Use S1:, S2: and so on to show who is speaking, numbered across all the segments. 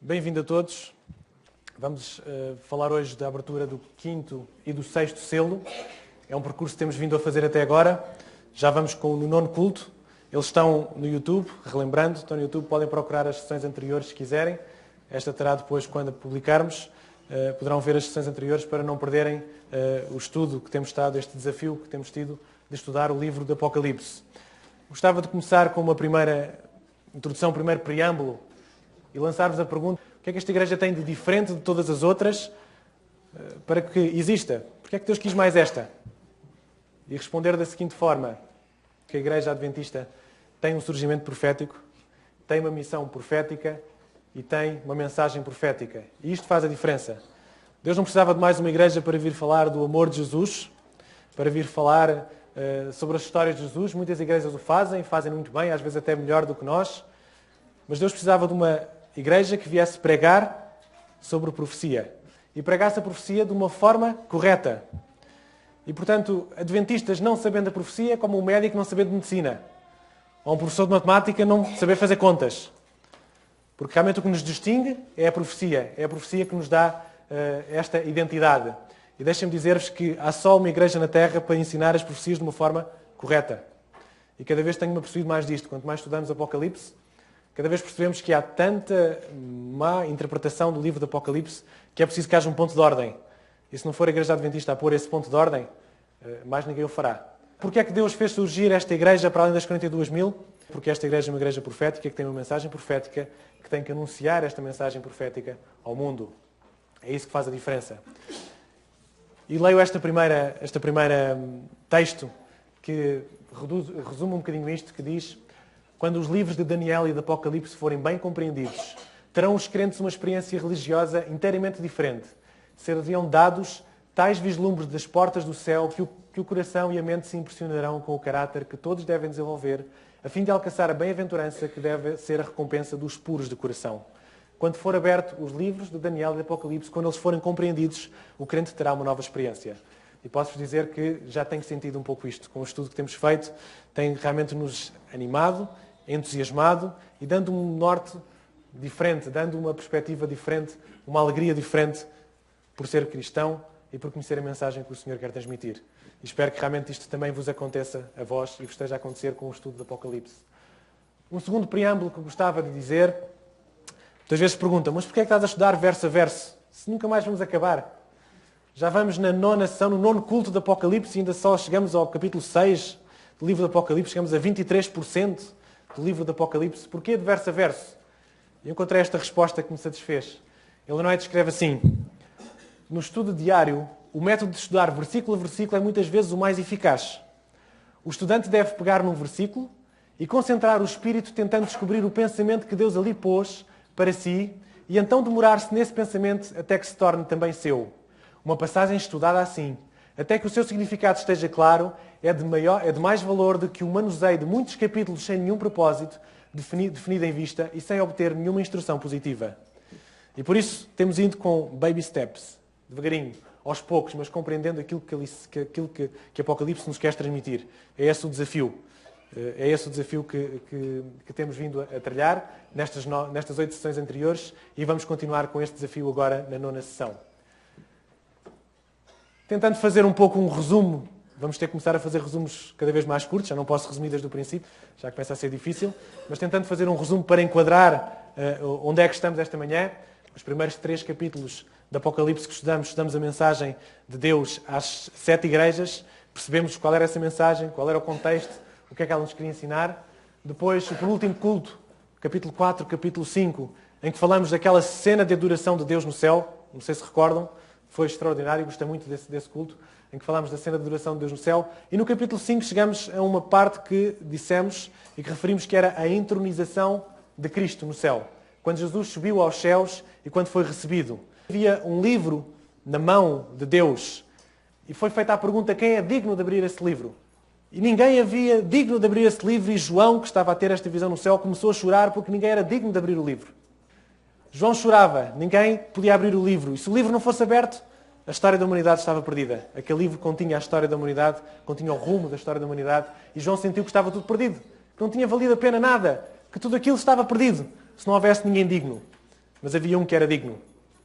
S1: Bem-vindo a todos. Vamos falar hoje da abertura do 5º e do 6º selo. É um percurso que temos vindo a fazer até agora. Já vamos com o 9º culto. Eles estão no YouTube, relembrando, estão no YouTube, podem procurar as sessões anteriores se quiserem. Esta terá depois, quando a publicarmos, poderão ver as sessões anteriores para não perderem o estudo que temos estado, este desafio que temos tido de estudar o livro do Apocalipse. Gostava de começar com uma primeira introdução, um primeiro preâmbulo e lançar-vos a pergunta: o que é que esta igreja tem de diferente de todas as outras para que exista? Porque é que Deus quis mais esta? E responder da seguinte forma: que a igreja adventista tem um surgimento profético, tem uma missão profética e tem uma mensagem profética. E isto faz a diferença. Deus não precisava de mais uma igreja para vir falar do amor de Jesus, para vir falar sobre as histórias de Jesus. Muitas igrejas o fazem muito bem, às vezes até melhor do que nós. Mas Deus precisava de uma igreja que viesse pregar sobre profecia. E pregasse a profecia de uma forma correta. E, portanto, adventistas não sabendo a profecia, como um médico não sabendo medicina. Ou um professor de matemática não saber fazer contas. Porque realmente o que nos distingue é a profecia. É a profecia que nos dá esta identidade. E deixem-me dizer-vos que há só uma igreja na Terra para ensinar as profecias de uma forma correta. E cada vez tenho-me apercebido mais disto. Quanto mais estudamos Apocalipse, cada vez percebemos que há tanta má interpretação do livro do Apocalipse que é preciso que haja um ponto de ordem. E se não for a igreja adventista a pôr esse ponto de ordem, mais ninguém o fará. Porquê é que Deus fez surgir esta igreja para além das 42.000? Porque esta igreja é uma igreja profética que tem uma mensagem profética, que tem que anunciar esta mensagem profética ao mundo. É isso que faz a diferença. E leio esta primeira texto que resume um bocadinho isto, que diz: quando os livros de Daniel e de Apocalipse forem bem compreendidos, terão os crentes uma experiência religiosa inteiramente diferente. Seriam dados tais vislumbres das portas do céu que o coração e a mente se impressionarão com o caráter que todos devem desenvolver, a fim de alcançar a bem-aventurança que deve ser a recompensa dos puros de coração. Quando for aberto os livros de Daniel e de Apocalipse, quando eles forem compreendidos, o crente terá uma nova experiência. E posso-vos dizer que já tenho sentido um pouco isto. Com o estudo que temos feito, tem realmente nos animado, entusiasmado e dando um norte diferente, dando uma perspectiva diferente, uma alegria diferente por ser cristão e por conhecer a mensagem que o Senhor quer transmitir. E espero que realmente isto também vos aconteça a vós e vos esteja a acontecer com o estudo do Apocalipse. Um segundo preâmbulo que gostava de dizer: muitas vezes perguntam, mas porquê é que estás a estudar verso a verso, se nunca mais vamos acabar? Já vamos na 9ª sessão, no 9º culto do Apocalipse e ainda só chegamos ao capítulo 6 do livro do Apocalipse, chegamos a 23% do livro do Apocalipse. Porquê de verso a verso? E encontrei esta resposta que me satisfez. Ele descreve assim: no estudo diário, o método de estudar versículo a versículo é muitas vezes o mais eficaz. O estudante deve pegar num versículo e concentrar o espírito tentando descobrir o pensamento que Deus ali pôs para si e então demorar-se nesse pensamento até que se torne também seu. Uma passagem estudada assim, até que o seu significado esteja claro, é de mais valor do que o manuseio de muitos capítulos sem nenhum propósito definido em vista e sem obter nenhuma instrução positiva. E por isso temos ido com baby steps, devagarinho, aos poucos, mas compreendendo aquilo que Apocalipse nos quer transmitir. É esse o desafio. É esse o desafio que temos vindo a trilhar nestas 8 sessões anteriores e vamos continuar com este desafio agora na 9ª sessão. Tentando fazer um pouco um resumo, vamos ter que começar a fazer resumos cada vez mais curtos, já não posso resumir desde o princípio, já começa a ser difícil, mas tentando fazer um resumo para enquadrar onde é que estamos esta manhã. Os primeiros 3 capítulos do Apocalipse que estudamos a mensagem de Deus às 7 igrejas, percebemos qual era essa mensagem, qual era o contexto, o que é que ela nos queria ensinar. Depois, o penúltimo culto, capítulo 4, capítulo 5, em que falamos daquela cena de adoração de Deus no céu, não sei se recordam, foi extraordinário, gostei muito desse culto, em que falámos da cena de adoração de Deus no céu. E no capítulo 5 chegamos a uma parte que dissemos e que referimos que era a entronização de Cristo no céu. Quando Jesus subiu aos céus e quando foi recebido. Havia um livro na mão de Deus e foi feita a pergunta: quem é digno de abrir esse livro? E ninguém havia digno de abrir esse livro e João, que estava a ter esta visão no céu, começou a chorar porque ninguém era digno de abrir o livro. João chorava, ninguém podia abrir o livro. E se o livro não fosse aberto, a história da humanidade estava perdida. Aquele livro continha a história da humanidade, continha o rumo da história da humanidade e João sentiu que estava tudo perdido, que não tinha valido a pena nada, que tudo aquilo estava perdido, se não houvesse ninguém digno. mas havia um que era digno.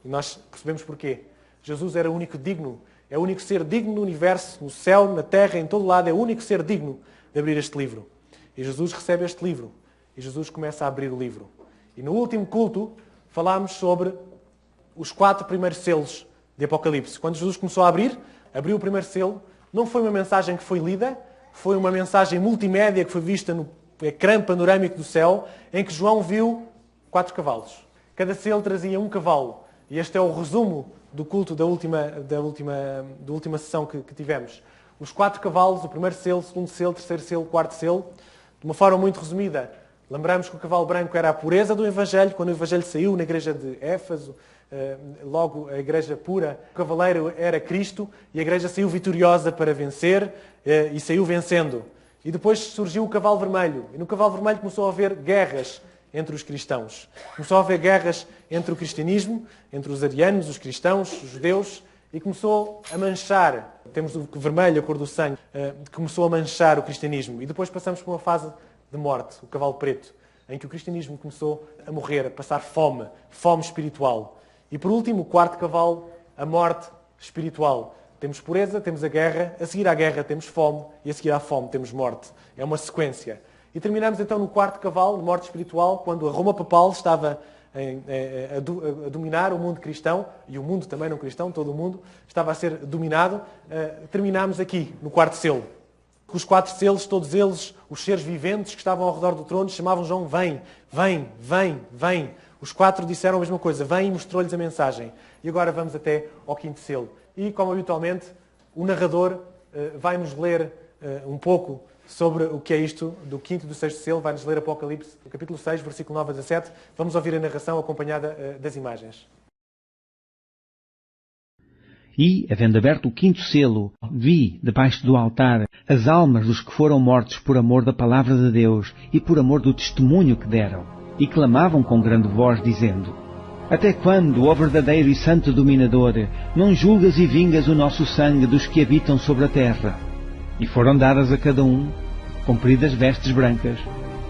S1: E nós percebemos porquê. Jesus era o único digno, é o único ser digno no universo, no céu, na terra, em todo lado, é o único ser digno de abrir este livro. E Jesus recebe este livro, e Jesus começa a abrir o livro. E no último culto falámos sobre os 4 primeiros selos de Apocalipse. Quando Jesus começou a abrir, abriu o primeiro selo, não foi uma mensagem que foi lida, foi uma mensagem multimédia que foi vista no ecrã panorâmico do céu, em que João viu 4 cavalos. Cada selo trazia um cavalo. E este é o resumo do culto da última sessão que tivemos. Os 4 cavalos, o primeiro selo, o segundo selo, o terceiro selo, o quarto selo, de uma forma muito resumida. Lembramos que o cavalo branco era a pureza do Evangelho. Quando o Evangelho saiu na igreja de Éfeso, logo a igreja pura, o cavaleiro era Cristo e a igreja saiu vitoriosa para vencer e saiu vencendo. E depois surgiu o cavalo vermelho. E no cavalo vermelho começou a haver guerras entre os cristãos. Começou a haver guerras entre o cristianismo, entre os arianos, os cristãos, os judeus, e começou a manchar, temos o vermelho, a cor do sangue, começou a manchar o cristianismo. E depois passamos por uma fase de morte, o cavalo preto, em que o cristianismo começou a morrer, a passar fome, fome espiritual. E por último, o quarto cavalo, a morte espiritual. Temos pureza, temos a guerra, a seguir à guerra temos fome e a seguir à fome temos morte. É uma sequência. E terminamos então no quarto cavalo, de morte espiritual, quando a Roma papal estava a dominar o mundo cristão, e o mundo também não cristão, todo o mundo, estava a ser dominado. Terminámos aqui, no quarto selo. Os 4 selos, todos eles, os seres viventes que estavam ao redor do trono, chamavam João, vem, vem, vem, vem. Os 4 disseram a mesma coisa, vem, e mostrou-lhes a mensagem. E agora vamos até ao 5º selo. E, como habitualmente, o narrador vai-nos ler um pouco sobre o que é isto do 5º e do 6º selo. Vai-nos ler Apocalipse, capítulo 6, versículo 9 a 17. Vamos ouvir a narração acompanhada das imagens.
S2: E, havendo aberto o 5º selo, vi, debaixo do altar, as almas dos que foram mortos por amor da palavra de Deus e por amor do testemunho que deram, e clamavam com grande voz, dizendo: Até quando, ó verdadeiro e santo dominador, não julgas e vingas o nosso sangue dos que habitam sobre a terra? E foram dadas a cada um compridas vestes brancas,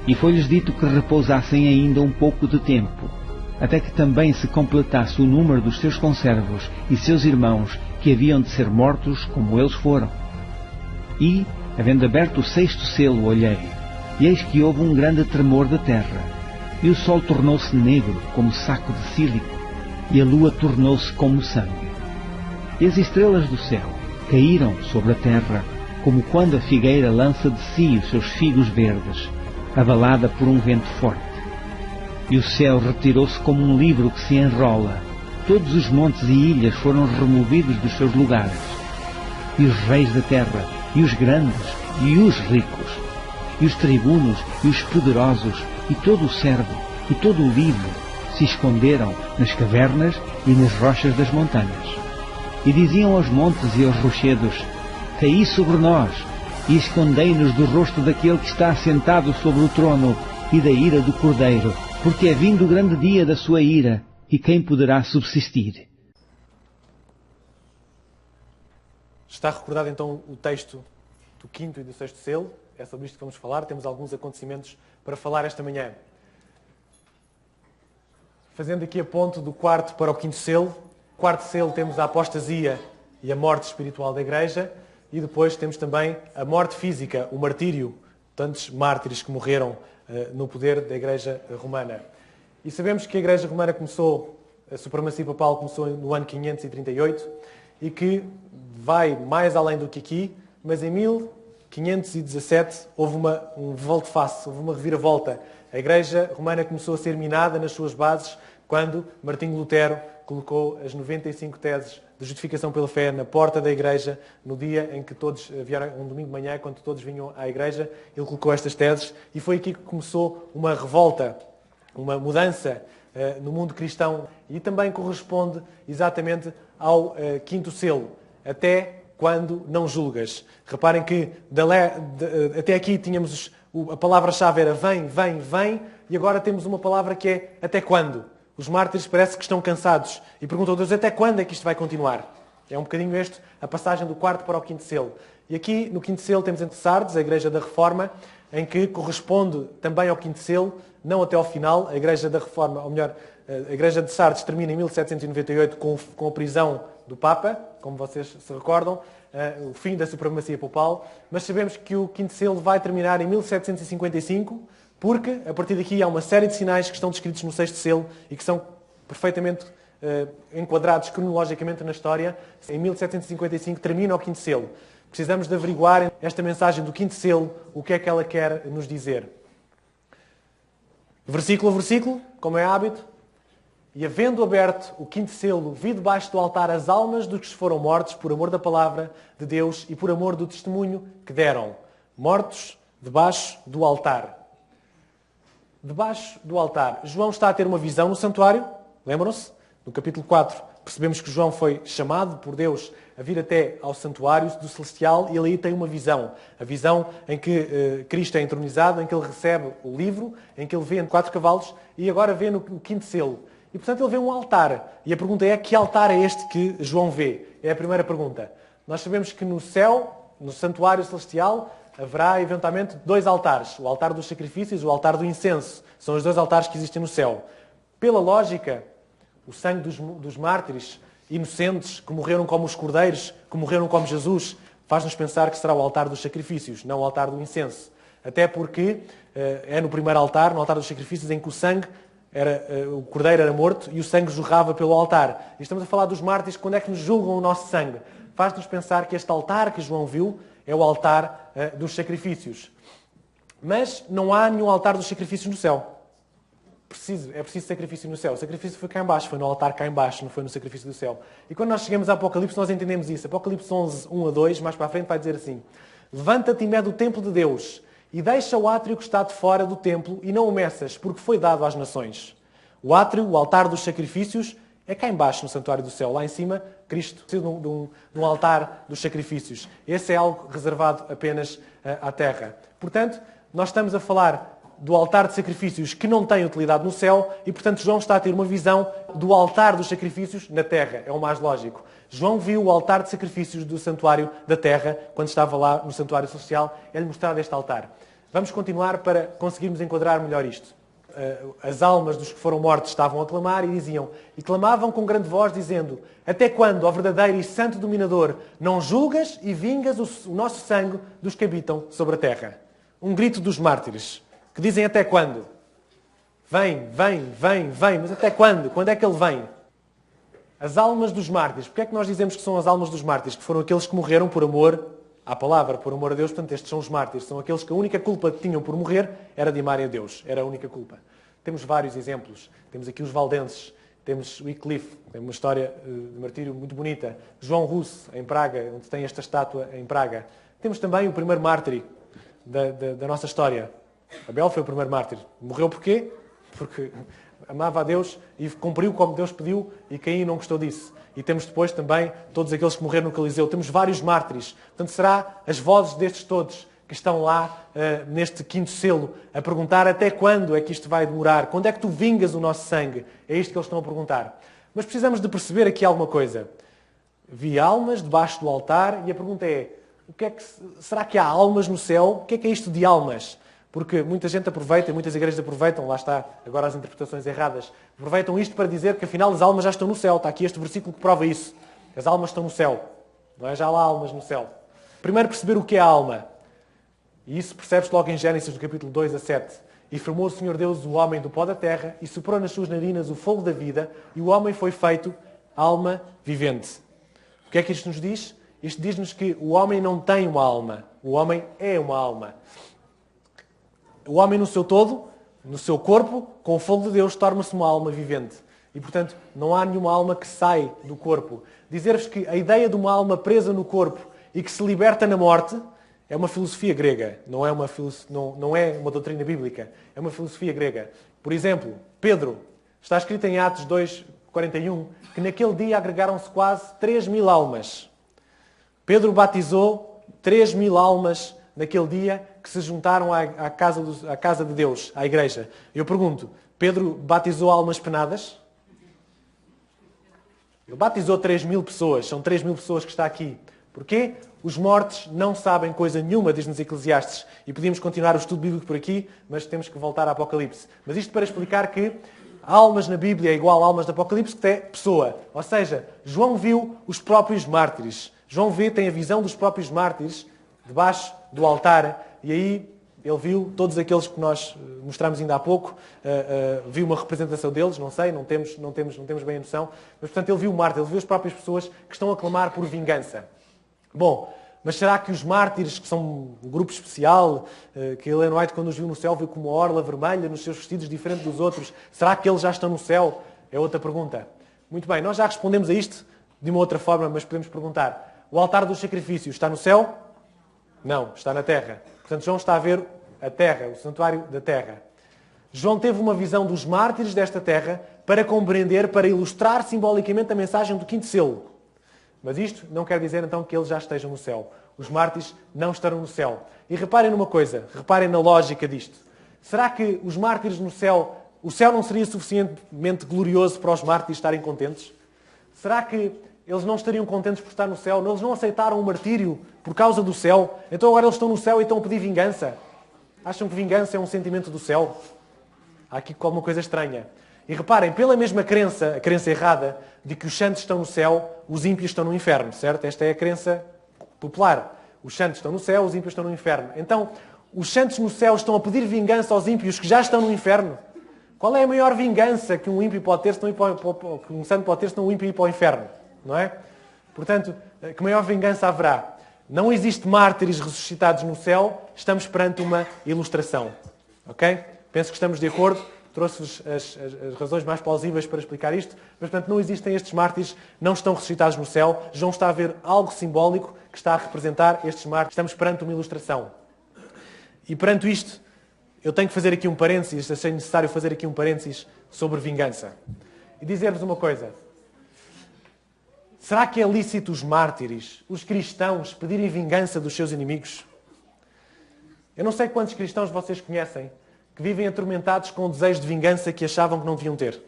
S2: e foi-lhes dito que repousassem ainda um pouco de tempo, até que também se completasse o número dos seus conservos e seus irmãos que haviam de ser mortos como eles foram. E, havendo aberto o 6º selo, olhei, e eis que houve um grande tremor da terra, e o sol tornou-se negro como saco de sílico, e a lua tornou-se como sangue. E as estrelas do céu caíram sobre a terra, como quando a figueira lança de si os seus figos verdes, abalada por um vento forte. E o céu retirou-se como um livro que se enrola. Todos os montes e ilhas foram removidos dos seus lugares. E os reis da terra, e os grandes, e os ricos, e os tribunos, e os poderosos, e todo o servo, e todo o livre, se esconderam nas cavernas e nas rochas das montanhas. E diziam aos montes e aos rochedos: Caí sobre nós, e escondei-nos do rosto daquele que está assentado sobre o trono e da ira do Cordeiro, porque é vindo o grande dia da sua ira, e quem poderá subsistir?
S1: Está recordado então o texto do 5º e do 6º selo. É sobre isto que vamos falar. Temos alguns acontecimentos para falar esta manhã. Fazendo aqui a ponte do 4º para o 5º selo. No 4º selo temos a apostasia e a morte espiritual da Igreja. E depois temos também a morte física, o martírio, tantos mártires que morreram no poder da Igreja Romana. E sabemos que a Igreja Romana começou, a supremacia papal começou no ano 538 e que vai mais além do que aqui, mas em 1517 houve um volte-face, houve uma reviravolta. A Igreja Romana começou a ser minada nas suas bases quando Martinho Lutero colocou as 95 teses de justificação pela fé na porta da Igreja, no dia em que todos vieram, um domingo de manhã, quando todos vinham à Igreja, ele colocou estas teses e foi aqui que começou uma revolta, uma mudança no mundo cristão e também corresponde exatamente ao 5º selo, até quando não julgas. Reparem que até aqui tínhamos a palavra-chave era vem, vem, vem, e agora temos uma palavra que é até quando. Os mártires parece que estão cansados e perguntam a Deus até quando é que isto vai continuar. É um bocadinho a passagem do 4º para o 5º selo. E aqui no 5º selo temos entre Sardes, a Igreja da Reforma, em que corresponde também ao 5º selo, não até ao final. A Igreja da Reforma, ou melhor, A Igreja de Sardes termina em 1798 com a prisão do Papa, como vocês se recordam, o fim da supremacia papal, mas sabemos que o quinto selo vai terminar em 1755, porque a partir daqui há uma série de sinais que estão descritos no sexto selo e que são perfeitamente enquadrados cronologicamente na história. Em 1755 termina o quinto selo. Precisamos de averiguar esta mensagem do quinto selo, o que é que ela quer nos dizer. Versículo a versículo, como é hábito. E havendo aberto o quinto selo, vi debaixo do altar as almas dos que foram mortos por amor da palavra de Deus e por amor do testemunho que deram. Mortos debaixo do altar. Debaixo do altar. João está a ter uma visão no santuário, lembram-se? No capítulo 4, percebemos que João foi chamado por Deus a vir até ao santuário do celestial e ele aí tem uma visão. A visão em que Cristo é entronizado, em que ele recebe o livro, em que ele vê 4 cavalos e agora vê no quinto selo. E, portanto, ele vê um altar. E a pergunta é, que altar é este que João vê? É a primeira pergunta. Nós sabemos que no céu, no santuário celestial, haverá, eventualmente, 2 altares. O altar dos sacrifícios e o altar do incenso. São os 2 altares que existem no céu. Pela lógica, o sangue dos mártires inocentes, que morreram como os cordeiros, que morreram como Jesus, faz-nos pensar que será o altar dos sacrifícios, não o altar do incenso. Até porque é no primeiro altar, no altar dos sacrifícios, em que o sangue o cordeiro era morto e o sangue jorrava pelo altar. E estamos a falar dos mártires, quando é que nos julgam o nosso sangue? Faz-nos pensar que este altar que João viu é o altar dos sacrifícios. Mas não há nenhum altar dos sacrifícios no céu. É preciso sacrifício no céu. O sacrifício foi cá em baixo, foi no altar cá em baixo, não foi no sacrifício do céu. E quando nós chegamos a Apocalipse, nós entendemos isso. Apocalipse 11, 1 a 2, mais para a frente, vai dizer assim: levanta-te e mede o templo de Deus, e deixa o átrio que está de fora do templo, e não o meças, porque foi dado às nações. O átrio, o altar dos sacrifícios, é cá em baixo, no santuário do céu. Lá em cima, Cristo precisa de um altar dos sacrifícios. Esse é algo reservado apenas à terra. Portanto, nós estamos a falar do altar de sacrifícios que não tem utilidade no céu e, portanto, João está a ter uma visão do altar dos sacrifícios na terra. É o mais lógico. João viu o altar de sacrifícios do santuário da terra, quando estava lá no santuário celestial, é-lhe mostrado este altar. Vamos continuar para conseguirmos enquadrar melhor isto. As almas dos que foram mortos estavam a clamar e diziam, e clamavam com grande voz, dizendo: até quando, ó verdadeiro e santo dominador, não julgas e vingas o nosso sangue dos que habitam sobre a terra? Um grito dos mártires, que dizem até quando? Vem, vem, vem, vem, mas até quando? Quando é que ele vem? As almas dos mártires. Porquê é que nós dizemos que são as almas dos mártires? Que foram aqueles que morreram por amor à palavra, por amor a Deus. Portanto, estes são os mártires. São aqueles que a única culpa que tinham por morrer era de amarem a Deus. Era a única culpa. Temos vários exemplos. Temos aqui os valdenses. Temos o Wycliffe. Tem uma história de martírio muito bonita. João Rus, em Praga, onde tem esta estátua em Praga. Temos também o primeiro mártir da nossa história. Abel foi o primeiro mártir. Morreu porquê? Porque amava a Deus e cumpriu como Deus pediu e Caim não gostou disso. E temos depois também todos aqueles que morreram no Coliseu. Temos vários mártires. Portanto, será as vozes destes todos que estão lá neste quinto selo a perguntar até quando é que isto vai demorar? Quando é que tu vingas o nosso sangue? É isto que eles estão a perguntar. Mas precisamos de perceber aqui alguma coisa. Vi almas debaixo do altar e a pergunta é, será que há almas no céu? O que é isto de almas? Porque muita gente aproveita, muitas igrejas aproveitam, lá está, agora as interpretações erradas, aproveitam isto para dizer que afinal as almas já estão no céu. Está aqui este versículo que prova isso. As almas estão no céu. Não é? Já há lá almas no céu. Primeiro perceber o que é a alma. E isso percebe-se logo em Gênesis, do capítulo 2 a 7. E formou o Senhor Deus o homem do pó da terra e soprou nas suas narinas o fogo da vida e o homem foi feito alma vivente. O que é que isto nos diz? Isto diz-nos que o homem não tem uma alma. O homem é uma alma. O homem no seu todo, no seu corpo, com o fogo de Deus, torna-se uma alma vivente. E, portanto, não há nenhuma alma que sai do corpo. Dizer-vos que a ideia de uma alma presa no corpo e que se liberta na morte é uma filosofia grega. Não é uma doutrina bíblica. É uma filosofia grega. Por exemplo, Pedro, está escrito em Atos 2:41, que naquele dia agregaram-se quase 3.000 almas. Pedro batizou 3.000 almas naquele dia que se juntaram à casa de Deus, à igreja. Eu pergunto, Pedro batizou almas penadas? Ele batizou 3.000 pessoas, são 3.000 pessoas que está aqui. Porquê? Os mortos não sabem coisa nenhuma, diz-nos Eclesiastes. E podíamos continuar o estudo bíblico por aqui, mas temos que voltar a Apocalipse. Mas isto para explicar que almas na Bíblia é igual a almas do Apocalipse, que é pessoa. Ou seja, João viu os próprios mártires. João tem a visão dos próprios mártires debaixo do altar. E aí ele viu todos aqueles que nós mostramos ainda há pouco. Viu uma representação deles, não sei, não temos bem a noção. Mas, portanto, ele viu o mártir, ele viu as próprias pessoas que estão a clamar por vingança. Bom, mas será que os mártires, que são um grupo especial, que Ellen White, quando os viu no céu, viu como uma orla vermelha nos seus vestidos, diferente dos outros, será que eles já estão no céu? É outra pergunta. Muito bem, nós já respondemos a isto de uma outra forma, mas podemos perguntar: o altar dos sacrifícios está no céu? Não, está na terra. Portanto, João está a ver a terra, o santuário da terra. João teve uma visão dos mártires desta terra para compreender, para ilustrar simbolicamente a mensagem do quinto selo. Mas isto não quer dizer então que eles já estejam no céu. Os mártires não estarão no céu. E reparem numa coisa, reparem na lógica disto. Será que os mártires no céu, o céu não seria suficientemente glorioso para os mártires estarem contentes? Será que eles não estariam contentes por estar no céu? Eles não aceitaram o martírio por causa do céu? Então agora eles estão no céu e estão a pedir vingança? Acham que vingança é um sentimento do céu? Há aqui alguma coisa estranha. E reparem, pela mesma crença, a crença errada, de que os santos estão no céu, os ímpios estão no inferno, certo? Esta é a crença popular. Os santos estão no céu, os ímpios estão no inferno. Então, os santos no céu estão a pedir vingança aos ímpios que já estão no inferno? Qual é a maior vingança que um ímpio pode ter, que um santo pode ter, se não um ímpio ir para o inferno? Não é? Portanto, que maior vingança haverá? Não existe mártires ressuscitados no céu, estamos perante uma ilustração. Ok? Penso que estamos de acordo. Trouxe-vos as razões mais plausíveis para explicar isto, mas, portanto, não existem estes mártires, não estão ressuscitados no céu. João está a ver algo simbólico que está a representar estes mártires. Estamos perante uma ilustração. E perante isto, eu tenho que fazer aqui um parênteses, achei necessário fazer aqui um parênteses sobre vingança. E dizer-vos uma coisa. Será que é lícito os mártires, os cristãos, pedirem vingança dos seus inimigos? Eu não sei quantos cristãos vocês conhecem que vivem atormentados com o desejo de vingança que achavam que não deviam ter.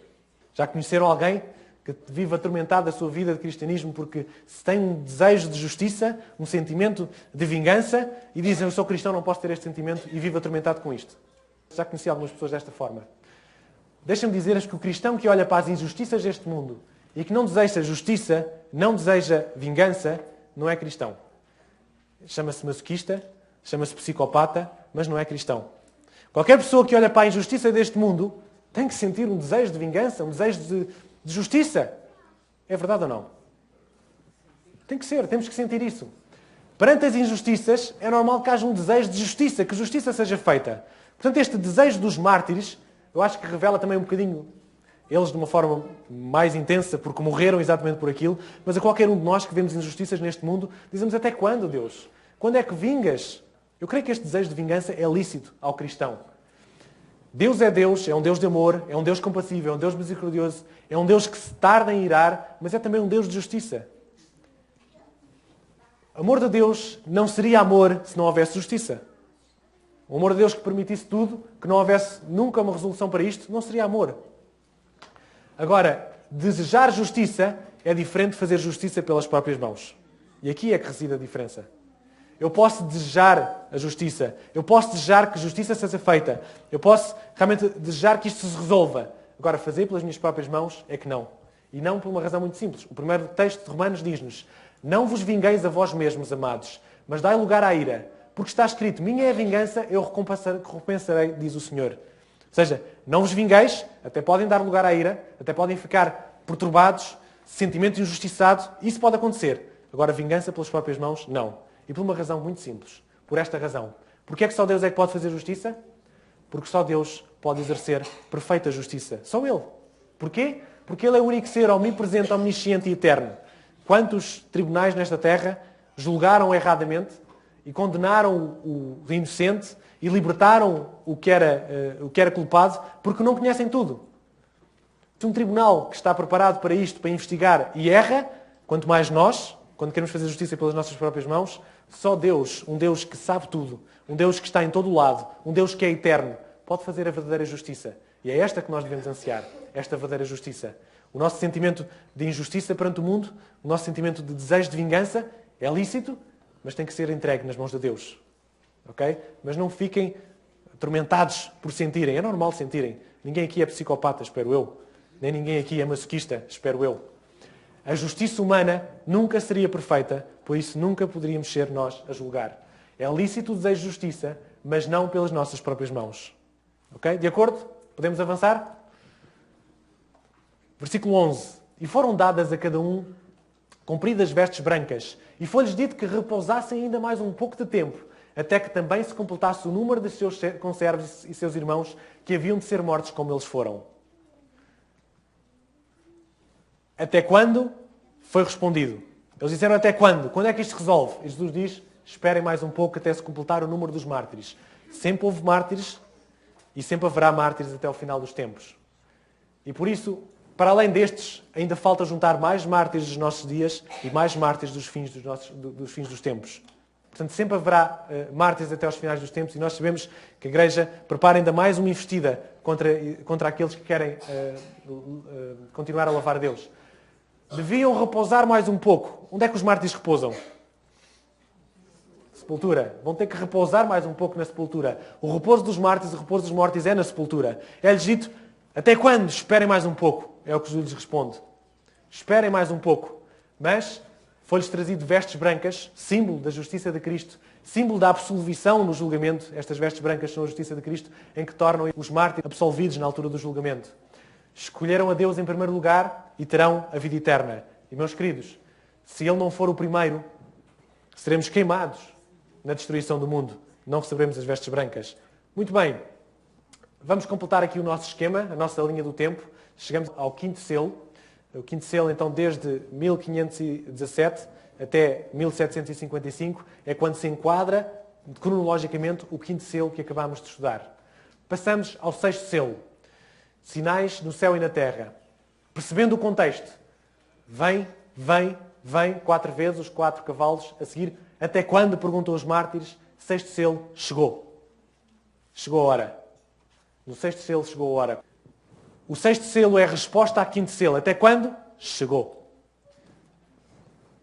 S1: Já conheceram alguém que vive atormentado a sua vida de cristianismo porque se tem um desejo de justiça, um sentimento de vingança, e dizem: eu sou cristão, não posso ter este sentimento, e vive atormentado com isto? Já conheci algumas pessoas desta forma. Deixa-me dizer-vos que o cristão que olha para as injustiças deste mundo e que não deseja justiça, não deseja vingança, não é cristão. Chama-se masoquista, chama-se psicopata, mas não é cristão. Qualquer pessoa que olha para a injustiça deste mundo tem que sentir um desejo de vingança, um desejo de justiça. É verdade ou não? Tem que ser, temos que sentir isso. Perante as injustiças, é normal que haja um desejo de justiça, que justiça seja feita. Portanto, este desejo dos mártires, eu acho que revela também um bocadinho eles de uma forma mais intensa, porque morreram exatamente por aquilo, mas a qualquer um de nós que vemos injustiças neste mundo, dizemos: até quando, Deus? Quando é que vingas? Eu creio que este desejo de vingança é lícito ao cristão. Deus, é um Deus de amor, é um Deus compassivo, é um Deus misericordioso, é um Deus que se tarda em irar, mas é também um Deus de justiça. O amor de Deus não seria amor se não houvesse justiça. O amor de Deus que permitisse tudo, que não houvesse nunca uma resolução para isto, não seria amor. Agora, desejar justiça é diferente de fazer justiça pelas próprias mãos. E aqui é que reside a diferença. Eu posso desejar a justiça. Eu posso desejar que justiça seja feita. Eu posso realmente desejar que isto se resolva. Agora, fazer pelas minhas próprias mãos é que não. E não por uma razão muito simples. O primeiro texto de Romanos diz-nos: não vos vingueis a vós mesmos, amados, mas dai lugar à ira. Porque está escrito: minha é a vingança, eu recompensarei, diz o Senhor. Ou seja, não vos vingueis, até podem dar lugar à ira, até podem ficar perturbados, sentimento injustiçado. Isso pode acontecer. Agora, vingança pelas próprias mãos, não. E por uma razão muito simples. Por esta razão. Porquê é que só Deus é que pode fazer justiça? Porque só Deus pode exercer perfeita justiça. Só Ele. Porquê? Porque Ele é o único ser omnipresente, omnisciente e eterno. Quantos tribunais nesta terra julgaram erradamente e condenaram o inocente e libertaram o que era culpado porque não conhecem tudo? Se um tribunal que está preparado para isto, para investigar, e erra, quanto mais nós, quando queremos fazer justiça pelas nossas próprias mãos, só Deus, um Deus que sabe tudo, um Deus que está em todo o lado, um Deus que é eterno, pode fazer a verdadeira justiça. E é esta que nós devemos ansiar, esta verdadeira justiça. O nosso sentimento de injustiça perante o mundo, o nosso sentimento de desejo de vingança é lícito, mas tem que ser entregue nas mãos de Deus. Ok? Mas não fiquem atormentados por sentirem. É normal sentirem. Ninguém aqui é psicopata, espero eu. Nem ninguém aqui é masoquista, espero eu. A justiça humana nunca seria perfeita, por isso nunca poderíamos ser nós a julgar. É lícito o desejo de justiça, mas não pelas nossas próprias mãos. Ok? De acordo? Podemos avançar? Versículo 11. E foram dadas a cada um compridas vestes brancas, e foi-lhes dito que repousassem ainda mais um pouco de tempo, até que também se completasse o número de seus conservos e seus irmãos que haviam de ser mortos como eles foram. Até quando? Foi respondido. Eles disseram até quando? Quando é que isto se resolve? E Jesus diz, esperem mais um pouco até se completar o número dos mártires. Sempre houve mártires e sempre haverá mártires até o final dos tempos. E por isso, para além destes, ainda falta juntar mais mártires dos nossos dias e mais mártires dos fins dos tempos. Portanto, sempre haverá mártires até aos finais dos tempos e nós sabemos que a Igreja prepara ainda mais uma investida contra aqueles que querem continuar a louvar a Deus. Deviam repousar mais um pouco. Onde é que os mártires repousam? Sepultura. Vão ter que repousar mais um pouco na sepultura. O repouso dos mártires, o repouso dos mortos é na sepultura. É-lhes dito, até quando? Esperem mais um pouco. É o que Jesus lhes responde. Esperem mais um pouco. Mas foi-lhes trazido vestes brancas, símbolo da justiça de Cristo, símbolo da absolvição no julgamento. Estas vestes brancas são a justiça de Cristo, em que tornam os mártires absolvidos na altura do julgamento. Escolheram a Deus em primeiro lugar e terão a vida eterna. E, meus queridos, se Ele não for o primeiro, seremos queimados na destruição do mundo. Não receberemos as vestes brancas. Muito bem. Vamos completar aqui o nosso esquema, a nossa linha do tempo. Chegamos ao quinto selo. O quinto selo, então, desde 1517 até 1755, é quando se enquadra, cronologicamente, o quinto selo que acabámos de estudar. Passamos ao sexto selo. Sinais no céu e na terra. Percebendo o contexto. Vem, 4 vezes, os 4 cavalos. A seguir, até quando, perguntam os mártires, sexto selo, chegou. Chegou a hora. No sexto selo chegou a hora. O sexto selo é a resposta ao quinto selo. Até quando? Chegou.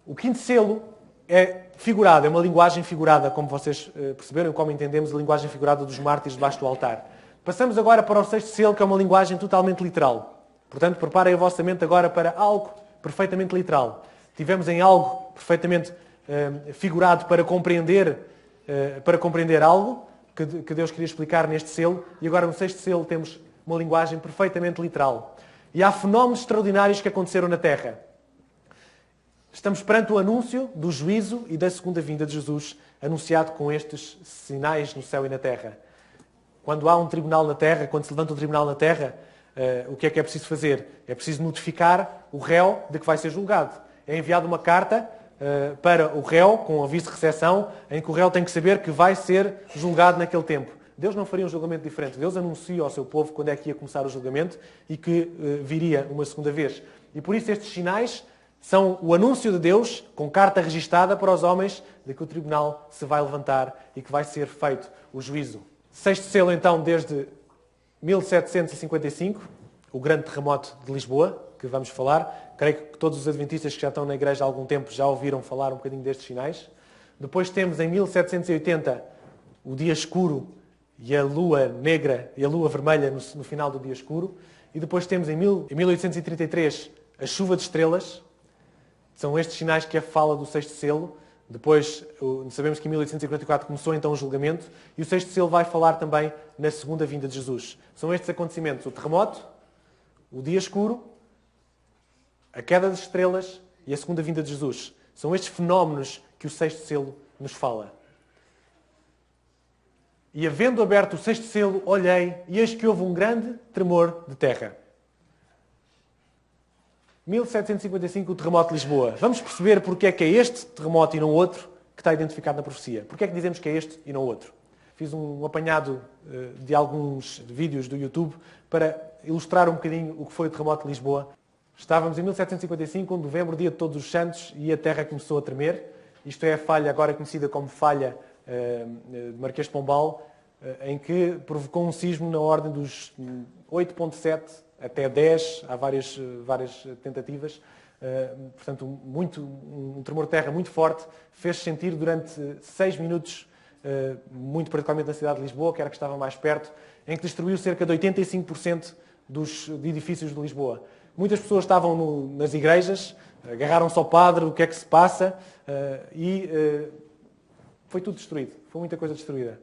S1: O quinto selo é figurado, é uma linguagem figurada, como vocês perceberam, como entendemos a linguagem figurada dos mártires debaixo do altar. Passamos agora para o sexto selo, que é uma linguagem totalmente literal. Portanto, preparem a vossa mente agora para algo perfeitamente literal. Tivemos em algo perfeitamente figurado para compreender algo que Deus queria explicar neste selo. E agora no sexto selo temos uma linguagem perfeitamente literal. E há fenómenos extraordinários que aconteceram na Terra. Estamos perante o anúncio do juízo e da segunda vinda de Jesus, anunciado com estes sinais no céu e na terra. Quando há um tribunal na terra, quando se levanta um tribunal na terra, o que é preciso fazer? É preciso notificar o réu de que vai ser julgado. É enviada uma carta para o réu, com aviso de recepção, em que o réu tem que saber que vai ser julgado naquele tempo. Deus não faria um julgamento diferente. Deus anuncia ao seu povo quando é que ia começar o julgamento e que viria uma segunda vez. E por isso estes sinais são o anúncio de Deus, com carta registada para os homens, de que o tribunal se vai levantar e que vai ser feito o juízo. Sexto selo, então, desde 1755, o grande terremoto de Lisboa, que vamos falar. Creio que todos os adventistas que já estão na igreja há algum tempo já ouviram falar um bocadinho destes sinais. Depois temos, em 1780, o dia escuro e a lua negra e a lua vermelha no final do dia escuro. E depois temos, em 1833, a chuva de estrelas. São estes sinais que a fala do sexto selo. Depois, sabemos que em 1844 começou então o julgamento. E o sexto selo vai falar também na segunda vinda de Jesus. São estes acontecimentos: o terremoto, o dia escuro, a queda das estrelas e a segunda vinda de Jesus. São estes fenómenos que o sexto selo nos fala. E havendo aberto o sexto selo, olhei, e eis que houve um grande tremor de terra. 1755, o terremoto de Lisboa. Vamos perceber porque é que é este terremoto e não outro que está identificado na profecia. Porque é que dizemos que é este e não outro? Fiz um apanhado de alguns vídeos do YouTube para ilustrar um bocadinho o que foi o terremoto de Lisboa. Estávamos em 1755, 1 de novembro, dia de Todos os Santos, e a terra começou a tremer. Isto é a falha agora conhecida como falha de Marquês de Pombal, em que provocou um sismo na ordem dos 8.7 até 10, há várias tentativas. Portanto, um tremor de terra muito forte, fez sentir durante 6 minutos, muito particularmente na cidade de Lisboa, que era que estava mais perto, em que destruiu cerca de 85% dos edifícios de Lisboa. Muitas pessoas estavam nas igrejas, agarraram-se ao padre, o que é que se passa, e foi tudo destruído. Foi muita coisa destruída.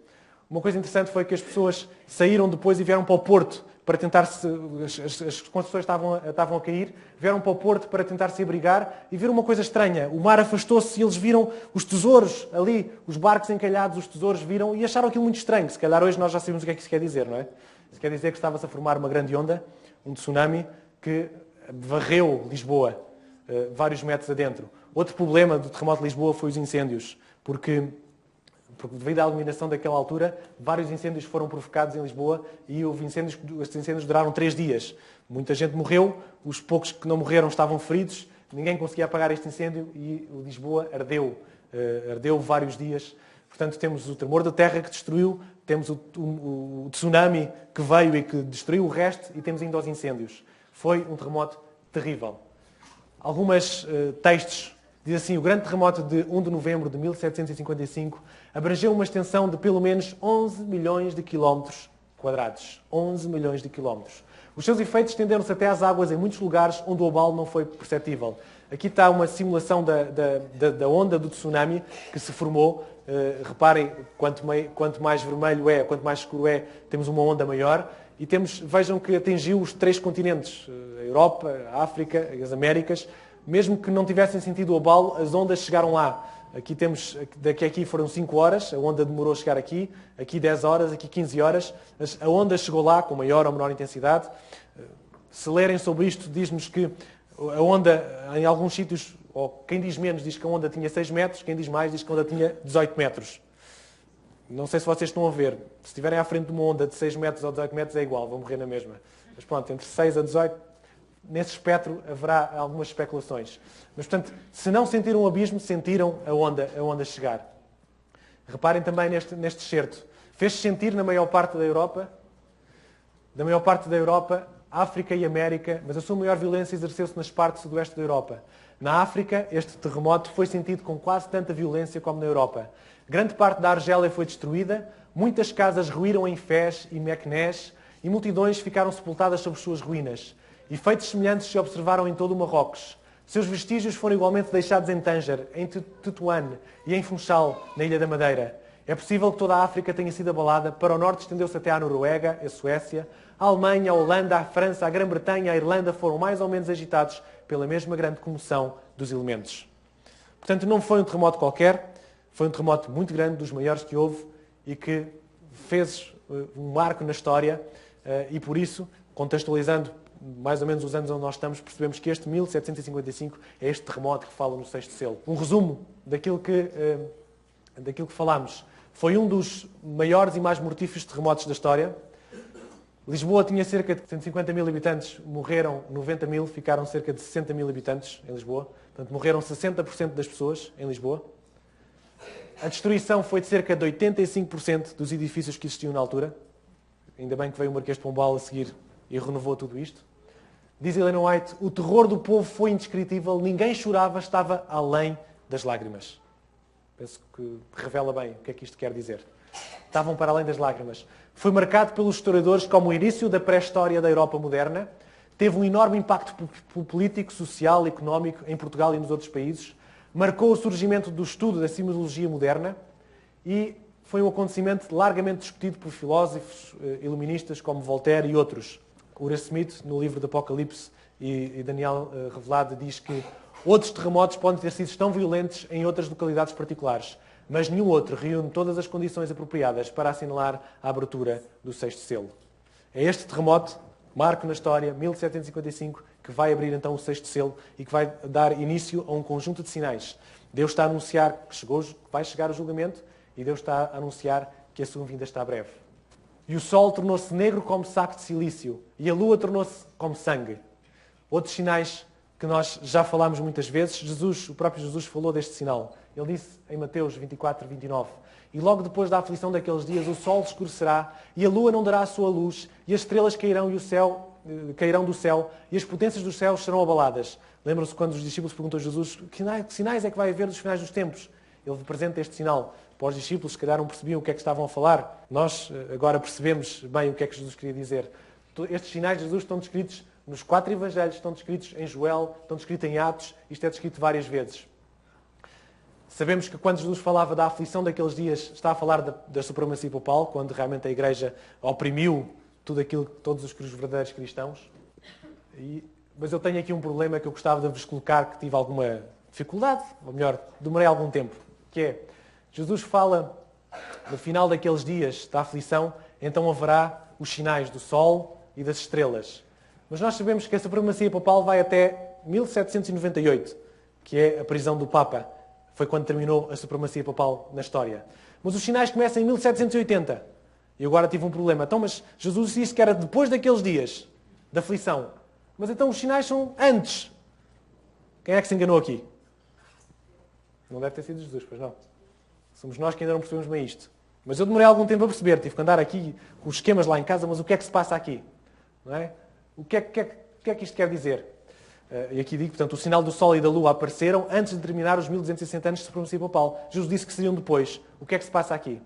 S1: Uma coisa interessante foi que as pessoas saíram depois e vieram para o Porto para tentar as construções estavam a cair, vieram para o Porto para tentar se abrigar e viram uma coisa estranha. O mar afastou-se e eles viram os tesouros ali, os barcos encalhados, os tesouros viram e acharam aquilo muito estranho. Se calhar hoje nós já sabemos o que é que isso quer dizer, não é? Isso quer dizer que estava-se a formar uma grande onda, um tsunami, que varreu Lisboa vários metros adentro. Outro problema do terremoto de Lisboa foi os incêndios, porque devido à iluminação daquela altura, vários incêndios foram provocados em Lisboa e estes incêndios duraram 3 dias. Muita gente morreu, os poucos que não morreram estavam feridos, ninguém conseguia apagar este incêndio e Lisboa ardeu vários dias. Portanto, temos o tremor da terra que destruiu, temos o tsunami que veio e que destruiu o resto e temos ainda os incêndios. Foi um terremoto terrível. Alguns textos diz assim: o grande terremoto de 1 de novembro de 1755 abrangeu uma extensão de pelo menos 11 milhões de quilómetros quadrados. 11 milhões de quilómetros. Os seus efeitos estenderam-se até às águas em muitos lugares onde o abalo não foi perceptível. Aqui está uma simulação da onda do tsunami que se formou. Reparem, quanto mais vermelho é, quanto mais escuro é, temos uma onda maior. E vejam que atingiu os 3 continentes, a Europa, a África, as Américas. Mesmo que não tivessem sentido o abalo, as ondas chegaram lá. Aqui foram 5 horas, a onda demorou a chegar aqui 10 horas, aqui 15 horas. A onda chegou lá com maior ou menor intensidade. Se lerem sobre isto, diz-nos que a onda, em alguns sítios, ou quem diz menos diz que a onda tinha 6 metros, quem diz mais diz que a onda tinha 18 metros. Não sei se vocês estão a ver. Se estiverem à frente de uma onda de 6 metros ou 18 metros é igual, vão morrer na mesma. Mas pronto, entre 6 a 18... Nesse espectro haverá algumas especulações. Mas, portanto, se não sentiram o abismo, sentiram a onda chegar. Reparem também neste excerto. Fez-se sentir na maior parte da Europa, África e América, mas a sua maior violência exerceu-se nas partes sudoeste da Europa. Na África, este terremoto foi sentido com quase tanta violência como na Europa. Grande parte da Argélia foi destruída, muitas casas ruíram em Fez e Meknès e multidões ficaram sepultadas sobre suas ruínas. Efeitos semelhantes se observaram em todo o Marrocos. Seus vestígios foram igualmente deixados em Tanger, em Tetuan e em Funchal, na Ilha da Madeira. É possível que toda a África tenha sido abalada. Para o norte estendeu-se até à Noruega, a Suécia. A Alemanha, a Holanda, a França, a Grã-Bretanha e a Irlanda foram mais ou menos agitados pela mesma grande comoção dos elementos. Portanto, não foi um terremoto qualquer, foi um terremoto muito grande, dos maiores que houve, e que fez um marco na história, e por isso, contextualizando mais ou menos os anos onde nós estamos, percebemos que este 1755 é este terremoto que fala no 6º selo. Um resumo daquilo que falámos. Foi um dos maiores e mais mortíferos terremotos da história. Lisboa tinha cerca de 150 mil habitantes, morreram 90 mil, ficaram cerca de 60 mil habitantes em Lisboa. Portanto, morreram 60% das pessoas em Lisboa. A destruição foi de cerca de 85% dos edifícios que existiam na altura. Ainda bem que veio o Marquês de Pombal a seguir e renovou tudo isto. Diz Ellen White: o terror do povo foi indescritível, ninguém chorava, estava além das lágrimas. Penso que revela bem o que é que isto quer dizer. Estavam para além das lágrimas. Foi marcado pelos historiadores como o início da pré-história da Europa moderna, teve um enorme impacto político, social, económico em Portugal e nos outros países, marcou o surgimento do estudo da sismologia moderna e foi um acontecimento largamente discutido por filósofos iluministas como Voltaire e outros. Ura Smith, no livro do Apocalipse, e Daniel Revelado, diz que outros terremotos podem ter sido tão violentos em outras localidades particulares, mas nenhum outro reúne todas as condições apropriadas para assinalar a abertura do 6º selo. É este terremoto, marco na história, 1755, que vai abrir então o 6º selo e que vai dar início a um conjunto de sinais. Deus está a anunciar que vai chegar o julgamento e Deus está a anunciar que a sua vinda está breve. E o sol tornou-se negro como saco de silício e a lua tornou-se como sangue. Outros sinais que nós já falámos muitas vezes, o próprio Jesus falou deste sinal. Ele disse em Mateus 24, 29, e logo depois da aflição daqueles dias o sol escurecerá e a lua não dará a sua luz e as estrelas cairão do céu e as potências dos céus serão abaladas. Lembram-se quando os discípulos perguntam a Jesus: que sinais é que vai haver dos finais dos tempos? ele apresenta este sinal para os discípulos, se calhar não percebiam o que é que estavam a falar. Nós agora percebemos bem o que é que Jesus queria dizer. Estes sinais de Jesus estão descritos nos 4 evangelhos, estão descritos em Joel, estão descritos em Atos, isto é descrito várias vezes. Sabemos que quando Jesus falava da aflição daqueles dias, está a falar da supremacia papal, quando realmente a Igreja oprimiu todos os verdadeiros cristãos. Mas eu tenho aqui um problema que eu gostava de vos colocar, que tive alguma dificuldade, ou melhor, demorei algum tempo, que é, Jesus fala, no final daqueles dias da aflição, então haverá os sinais do sol e das estrelas. Mas nós sabemos que a supremacia papal vai até 1798, que é a prisão do Papa. Foi quando terminou a supremacia papal na história. Mas os sinais começam em 1780. E agora tive um problema. Então, mas Jesus disse que era depois daqueles dias da aflição. Mas então os sinais são antes. Quem é que se enganou aqui? Não deve ter sido Jesus, pois não. Somos nós que ainda não percebemos bem isto. Mas eu demorei algum tempo a perceber. Tive que andar aqui com os esquemas lá em casa, mas o que é que se passa aqui? Não é? O que é que isto quer dizer? E aqui digo, portanto, o sinal do Sol e da Lua apareceram antes de terminar os 1260 anos de supremacia papal. Jesus disse que seriam depois. O que é que se passa aqui?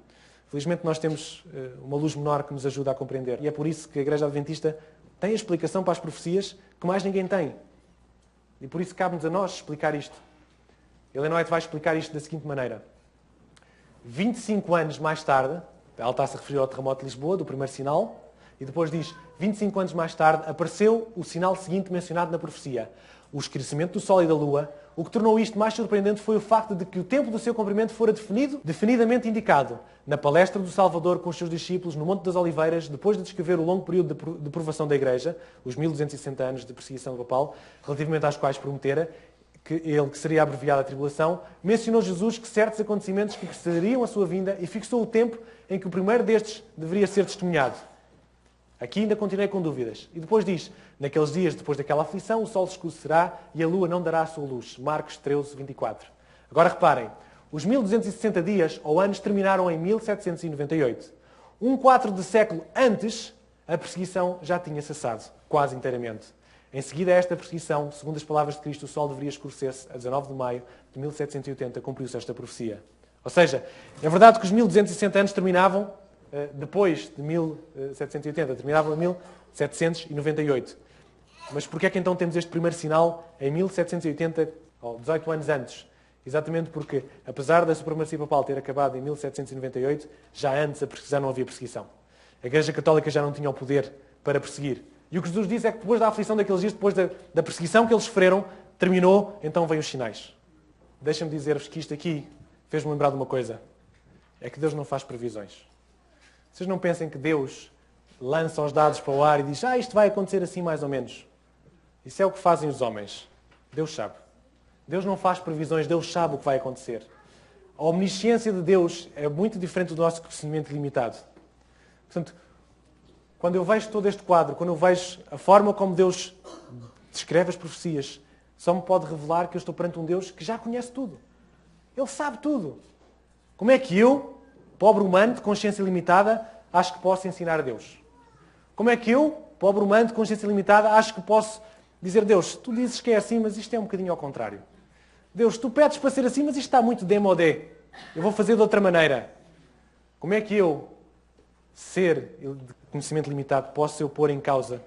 S1: Felizmente nós temos uma luz menor que nos ajuda a compreender. E é por isso que a Igreja Adventista tem a explicação para as profecias que mais ninguém tem. E por isso cabe-nos a nós explicar isto. Ellen White vai explicar isto da seguinte maneira. 25 anos mais tarde, ela está-se a referir ao terremoto de Lisboa, do primeiro sinal, e depois diz, 25 anos mais tarde, apareceu o sinal seguinte mencionado na profecia. O escurecimento do Sol e da Lua. O que tornou isto mais surpreendente foi o facto de que o tempo do seu cumprimento fora definidamente indicado. Na palestra do Salvador com os seus discípulos no Monte das Oliveiras, depois de descrever o longo período de provação da Igreja, os 1260 anos de perseguição papal, relativamente às quais prometera, que seria abreviada a tribulação, mencionou Jesus que certos acontecimentos que precederiam a sua vinda e fixou o tempo em que o primeiro destes deveria ser testemunhado. Aqui ainda continuei com dúvidas. E depois diz, naqueles dias depois daquela aflição, o sol se escurecerá e a lua não dará a sua luz. Marcos 13, 24. Agora reparem, os 1260 dias ou anos terminaram em 1798. Um quarto de século antes, a perseguição já tinha cessado, quase inteiramente. Em seguida a esta perseguição, segundo as palavras de Cristo, o sol deveria escurecer-se a 19 de maio de 1780, cumpriu-se esta profecia. Ou seja, é verdade que os 1260 anos terminavam depois de 1780, terminavam em 1798. Mas porquê é que então temos este primeiro sinal em 1780, ou 18 anos antes? Exatamente porque, apesar da supremacia papal ter acabado em 1798, já antes a perseguição não havia perseguição. A Igreja Católica já não tinha o poder para perseguir. E o que Jesus diz é que depois da aflição daqueles dias, depois da perseguição que eles sofreram, terminou, então vêm os sinais. Deixa-me dizer-vos que isto aqui fez-me lembrar de uma coisa. É que Deus não faz previsões. Vocês não pensem que Deus lança os dados para o ar e diz isto vai acontecer assim mais ou menos. Isso é o que fazem os homens. Deus sabe. Deus não faz previsões, Deus sabe o que vai acontecer. A omnisciência de Deus é muito diferente do nosso conhecimento limitado. Portanto, quando eu vejo todo este quadro, quando eu vejo a forma como Deus descreve as profecias, só me pode revelar que eu estou perante um Deus que já conhece tudo. Ele sabe tudo. Como é que eu, pobre humano de consciência limitada, acho que posso ensinar a Deus? Como é que eu, pobre humano de consciência limitada, acho que posso dizer, Deus, tu dizes que é assim, mas isto é um bocadinho ao contrário. Deus, tu pedes para ser assim, mas isto está muito demodé. Eu vou fazer de outra maneira. Como é que eu, ser de conhecimento limitado, posso eu pôr em causa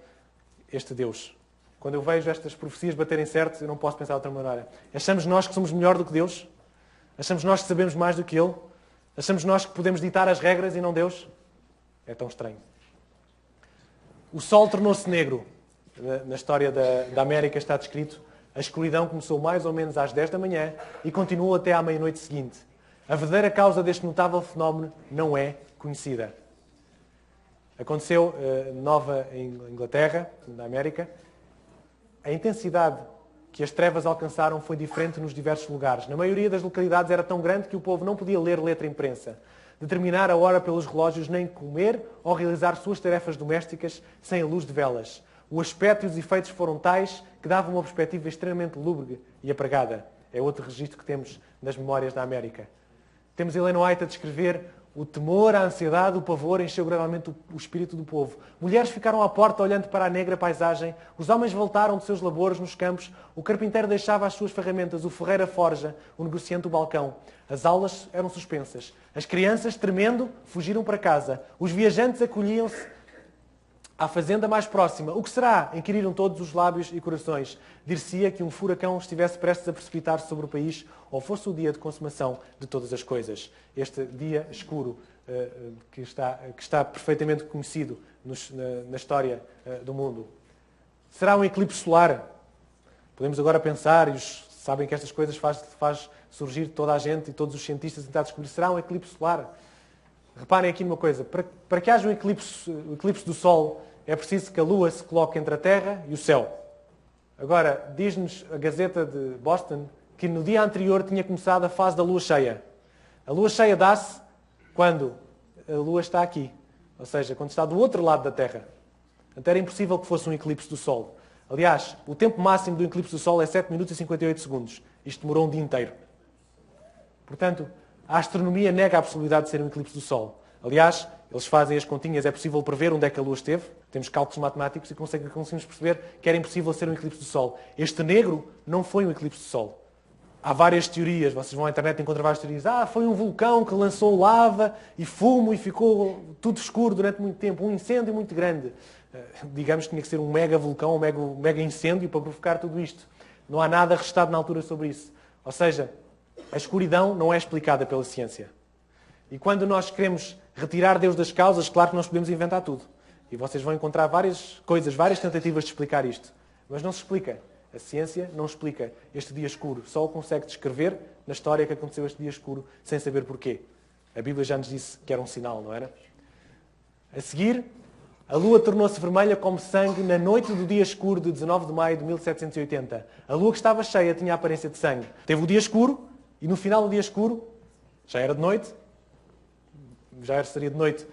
S1: este Deus? Quando eu vejo estas profecias baterem certo, eu não posso pensar de outra maneira. Achamos nós que somos melhor do que Deus? Achamos nós que sabemos mais do que Ele? Achamos nós que podemos ditar as regras e não Deus? É tão estranho. O sol tornou-se negro. Na história da América está descrito, a escuridão começou mais ou menos às 10 da manhã e continuou até à meia-noite seguinte. A verdadeira causa deste notável fenómeno não é conhecida. Aconteceu Nova Inglaterra, na América. A intensidade que as trevas alcançaram foi diferente nos diversos lugares. Na maioria das localidades era tão grande que o povo não podia ler letra impressa, determinar a hora pelos relógios, nem comer ou realizar suas tarefas domésticas sem a luz de velas. O aspecto e os efeitos foram tais que davam uma perspectiva extremamente lúgubre e apagada. É outro registro que temos nas memórias da América. Temos Ellen White a descrever O temor, a ansiedade, o pavor encheu gradualmente o espírito do povo. Mulheres ficaram à porta olhando para a negra paisagem. Os homens voltaram de seus labores nos campos. O carpinteiro deixava as suas ferramentas, o ferreiro a forja, o negociante o balcão. As aulas eram suspensas. As crianças, tremendo, fugiram para casa. Os viajantes acolhiam-se à fazenda mais próxima. O que será? Inquiriram todos os lábios e corações. Dir-se-ia que um furacão estivesse prestes a precipitar-se sobre o país ou fosse o dia de consumação de todas as coisas. Este dia escuro que está perfeitamente conhecido na história do mundo. Será um eclipse solar? Podemos agora pensar, e sabem que estas coisas faz surgir toda a gente e todos os cientistas a tentar descobrir, será um eclipse solar? Reparem aqui numa coisa, para que haja um eclipse do Sol, é preciso que a Lua se coloque entre a Terra e o céu. Agora, diz-nos a Gazeta de Boston que no dia anterior tinha começado a fase da Lua cheia. A Lua cheia dá-se quando a Lua está aqui, ou seja, quando está do outro lado da Terra. Então era impossível que fosse um eclipse do Sol. Aliás, o tempo máximo do eclipse do Sol é 7 minutos e 58 segundos. Isto demorou um dia inteiro. Portanto, a astronomia nega a possibilidade de ser um eclipse do Sol. Aliás, eles fazem as continhas, é possível prever onde é que a Lua esteve, temos cálculos matemáticos e conseguimos perceber que era impossível ser um eclipse do Sol. Este negro não foi um eclipse do Sol. Há várias teorias, vocês vão à internet e encontram várias teorias. Foi um vulcão que lançou lava e fumo e ficou tudo escuro durante muito tempo, um incêndio muito grande. Digamos que tinha que ser um mega vulcão, um mega incêndio para provocar tudo isto. Não há nada registado na altura sobre isso. Ou seja, a escuridão não é explicada pela ciência. E quando nós queremos retirar Deus das causas, claro que nós podemos inventar tudo. E vocês vão encontrar várias coisas, várias tentativas de explicar isto. Mas não se explica. A ciência não explica este dia escuro. Só o consegue descrever na história que aconteceu este dia escuro, sem saber porquê. A Bíblia já nos disse que era um sinal, não era? A seguir, a Lua tornou-se vermelha como sangue na noite do dia escuro de 19 de maio de 1780. A Lua que estava cheia tinha a aparência de sangue. Teve o dia escuro e no final do dia escuro, já era de noite, seria de noite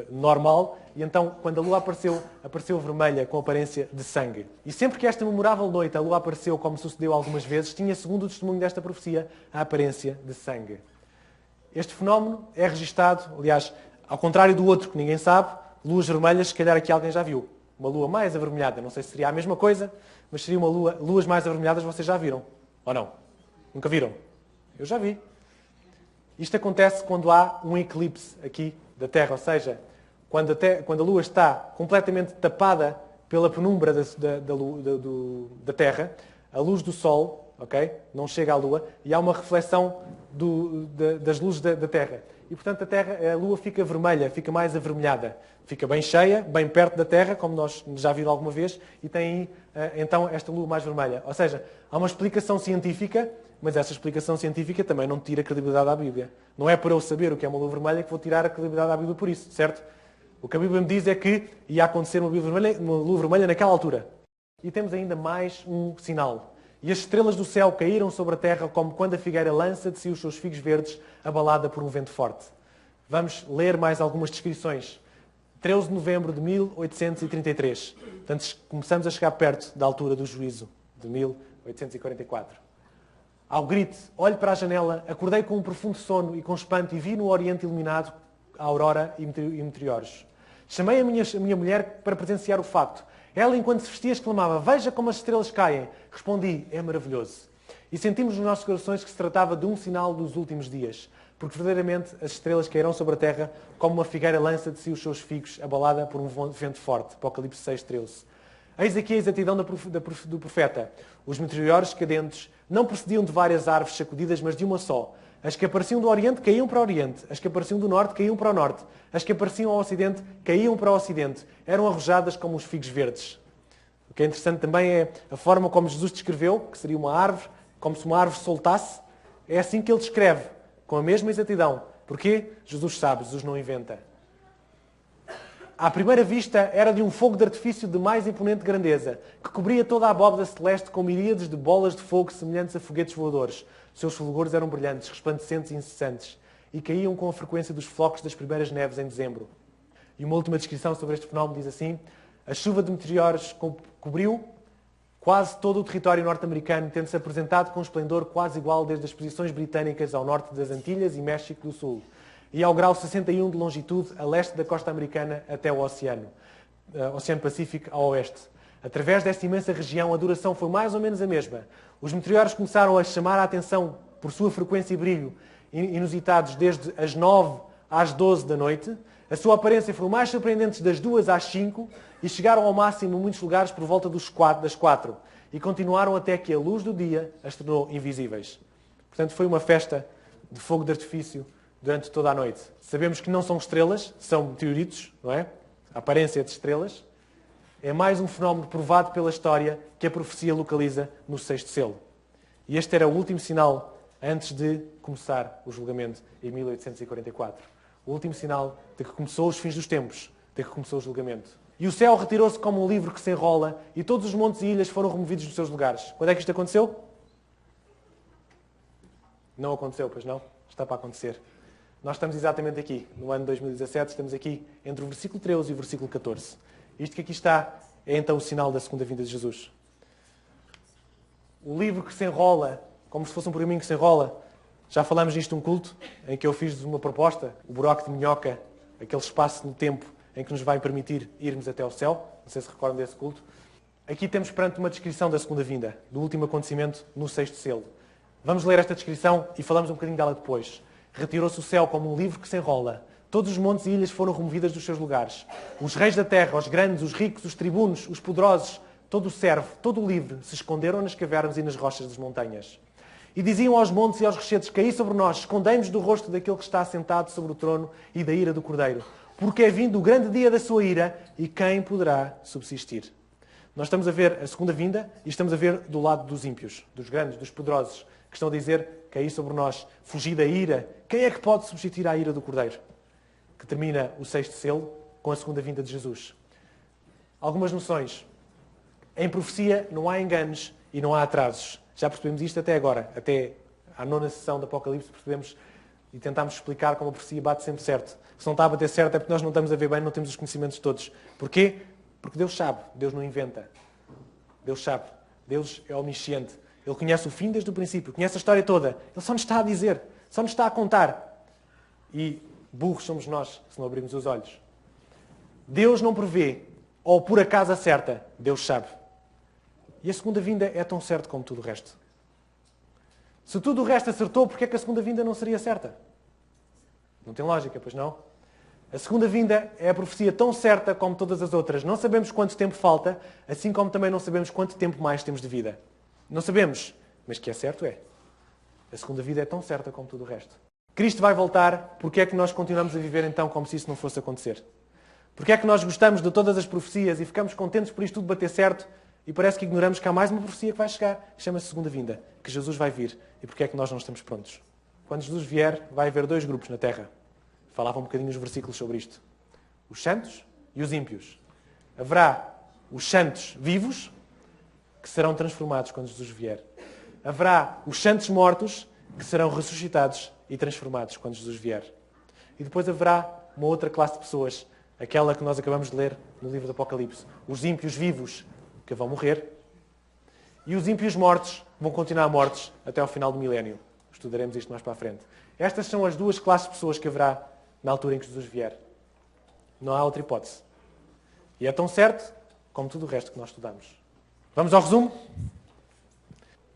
S1: normal, e então, quando a Lua apareceu vermelha com aparência de sangue. E sempre que esta memorável noite a Lua apareceu, como sucedeu algumas vezes, tinha, segundo o testemunho desta profecia, a aparência de sangue. Este fenómeno é registado, aliás, ao contrário do outro que ninguém sabe, luas vermelhas, se calhar aqui alguém já viu. Uma lua mais avermelhada, não sei se seria a mesma coisa, mas seria uma lua, luas mais avermelhadas, vocês já viram? Ou não? Nunca viram? Eu já vi. Isto acontece quando há um eclipse aqui da Terra, ou seja, quando a Lua está completamente tapada pela penumbra da Terra, a luz do Sol, okay, não chega à Lua, e há uma reflexão das luzes da Terra. E, portanto, a Lua fica vermelha, fica mais avermelhada. Fica bem cheia, bem perto da Terra, como nós já viram alguma vez, e tem então esta Lua mais vermelha. Ou seja, há uma explicação científica, mas essa explicação científica também não tira credibilidade à Bíblia. Não é por eu saber o que é uma Lua vermelha que vou tirar a credibilidade à Bíblia por isso, certo? O que a Bíblia me diz é que ia acontecer uma Lua vermelha naquela altura. E temos ainda mais um sinal. E as estrelas do céu caíram sobre a terra como quando a figueira lança de si os seus figos verdes, abalada por um vento forte. Vamos ler mais algumas descrições. 13 de novembro de 1833. Portanto, começamos a chegar perto da altura do juízo de 1844. Ao grito, olho para a janela, acordei com um profundo sono e com espanto e vi no oriente iluminado a aurora e meteoros. Chamei a minha mulher para presenciar o facto. Ela, enquanto se vestia, exclamava, veja como as estrelas caem. Respondi, é maravilhoso. E sentimos nos nossos corações que se tratava de um sinal dos últimos dias, porque verdadeiramente as estrelas cairão sobre a terra como uma figueira lança de si os seus figos, abalada por um vento forte. Apocalipse 6:13. Eis aqui a exatidão do profeta. Os meteoros cadentes não procediam de várias árvores sacudidas, mas de uma só. As que apareciam do Oriente caíam para o Oriente. As que apareciam do Norte caíam para o Norte. As que apareciam ao Ocidente caíam para o Ocidente. Eram arrojadas como os figos verdes. O que é interessante também é a forma como Jesus descreveu, que seria uma árvore, como se uma árvore soltasse. É assim que ele descreve, com a mesma exatidão. Porquê? Jesus sabe, Jesus não inventa. À primeira vista, era de um fogo de artifício de mais imponente grandeza, que cobria toda a abóbada celeste com miríades de bolas de fogo semelhantes a foguetes voadores. Seus fulgores eram brilhantes, resplandecentes e incessantes, e caíam com a frequência dos flocos das primeiras neves em dezembro. E uma última descrição sobre este fenómeno diz assim, a chuva de meteoros cobriu quase todo o território norte-americano, tendo-se apresentado com um esplendor quase igual desde as posições britânicas ao norte das Antilhas e México do Sul. e ao grau 61 de longitude a leste da costa americana até o Oceano Pacífico a oeste. Através desta imensa região, a duração foi mais ou menos a mesma. Os meteoros começaram a chamar a atenção por sua frequência e brilho inusitados desde as 9 às 12 da noite. A sua aparência foram mais surpreendentes das 2 às 5 e chegaram ao máximo em muitos lugares por volta das 4 e continuaram até que a luz do dia as tornou invisíveis. Portanto, foi uma festa de fogo de artifício durante toda a noite. Sabemos que não são estrelas, são meteoritos, não é? A aparência de estrelas. É mais um fenómeno provado pela história que a profecia localiza no 6º selo. E este era o último sinal antes de começar o julgamento em 1844. O último sinal de que começou os fins dos tempos, de que começou o julgamento. E o céu retirou-se como um livro que se enrola e todos os montes e ilhas foram removidos dos seus lugares. Quando é que isto aconteceu? Não aconteceu, pois não? Está para acontecer. Nós estamos exatamente aqui, no ano 2017, estamos aqui entre o versículo 13 e o versículo 14. Isto que aqui está é então o sinal da segunda vinda de Jesus. O livro que se enrola, como se fosse um pergaminho que se enrola, já falamos nisto num culto, em que eu fiz uma proposta, o buraco de minhoca, aquele espaço no tempo em que nos vai permitir irmos até ao céu. Não sei se recordam desse culto. Aqui temos perante uma descrição da segunda vinda, do último acontecimento no 6º selo. Vamos ler esta descrição e falamos um bocadinho dela depois. Retirou-se o céu como um livro que se enrola. Todos os montes e ilhas foram removidas dos seus lugares. Os reis da terra, os grandes, os ricos, os tribunos, os poderosos, todo o servo, todo o livre, se esconderam nas cavernas e nas rochas das montanhas. E diziam aos montes e aos rochedos: caí sobre nós, escondei-nos do rosto daquele que está sentado sobre o trono e da ira do Cordeiro. Porque é vindo o grande dia da sua ira, e quem poderá subsistir? Nós estamos a ver a segunda vinda e estamos a ver do lado dos ímpios, dos grandes, dos poderosos, que estão a dizer: caí sobre nós, fugi da ira. Quem é que pode subsistir à ira do Cordeiro? Que termina o 6º selo com a segunda vinda de Jesus. Algumas noções. Em profecia não há enganos e não há atrasos. Já percebemos isto até agora. Até à 9ª sessão do Apocalipse percebemos e tentámos explicar como a profecia bate sempre certo. Se não está a bater certo é porque nós não estamos a ver bem, não temos os conhecimentos todos. Porquê? Porque Deus sabe. Deus não inventa. Deus sabe. Deus é omnisciente. Ele conhece o fim desde o princípio. Conhece a história toda. Ele só nos está a dizer. Só nos está a contar. E burros somos nós, se não abrirmos os olhos. Deus não prevê, ou por acaso acerta. Deus sabe. E a segunda vinda é tão certo como tudo o resto. Se tudo o resto acertou, porque é que a segunda vinda não seria certa? Não tem lógica, pois não? A segunda vinda é a profecia tão certa como todas as outras. Não sabemos quanto tempo falta, assim como também não sabemos quanto tempo mais temos de vida. Não sabemos, mas que é certo é. A segunda vida é tão certa como tudo o resto. Cristo vai voltar, porque é que nós continuamos a viver então como se isso não fosse acontecer? Porque é que nós gostamos de todas as profecias e ficamos contentes por isto tudo bater certo e parece que ignoramos que há mais uma profecia que vai chegar, que chama-se segunda vinda, que Jesus vai vir. E porque é que nós não estamos prontos? Quando Jesus vier, vai haver 2 grupos na Terra. Falavam um bocadinho os versículos sobre isto. Os santos e os ímpios. Haverá os santos vivos, que serão transformados quando Jesus vier. Haverá os santos mortos, que serão ressuscitados e transformados quando Jesus vier. E depois haverá uma outra classe de pessoas, aquela que nós acabamos de ler no livro do Apocalipse. Os ímpios vivos, que vão morrer, e os ímpios mortos vão continuar mortos até ao final do milénio. Estudaremos isto mais para a frente. Estas são as 2 classes de pessoas que haverá na altura em que Jesus vier. Não há outra hipótese. E é tão certo como tudo o resto que nós estudamos. Vamos ao resumo?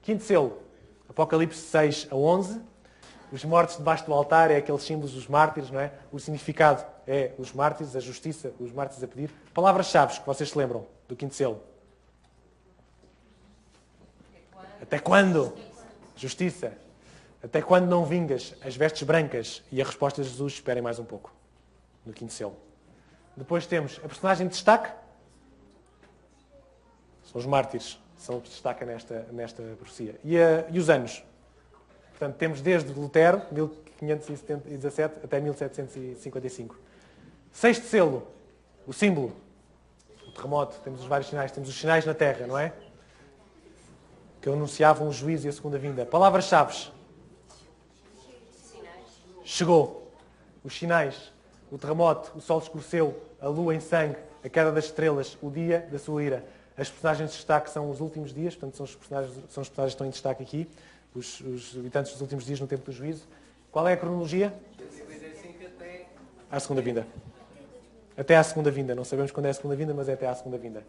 S1: 5º selo. Apocalipse 6 a 11. Os mortos debaixo do altar é aqueles símbolos dos mártires, não é? O significado é os mártires, a justiça, os mártires a pedir. Palavras-chave que vocês se lembram do 5º selo. Até quando? Justiça. Até quando não vingas as vestes brancas? E a resposta de Jesus: esperem mais um pouco. No 5º selo. Depois temos a personagem de destaque. São os mártires. São o que destaca nesta profecia. E os anos. Portanto, temos desde Lutero, 1517, até 1755. 6º selo. O símbolo. O terremoto. Temos os vários sinais. Temos os sinais na terra, não é? Que anunciavam o juízo e a segunda vinda. Palavras-chave. Chegou. Os sinais. O terremoto. O sol escureceu. A lua em sangue. A queda das estrelas. O dia da sua ira. As personagens de destaque são os últimos dias. Portanto, são os personagens que estão em destaque aqui. Os habitantes dos últimos dias no tempo do juízo. Qual é a cronologia? 155 à segunda vinda. Até à segunda vinda. Não sabemos quando é a segunda vinda, mas é até à segunda vinda.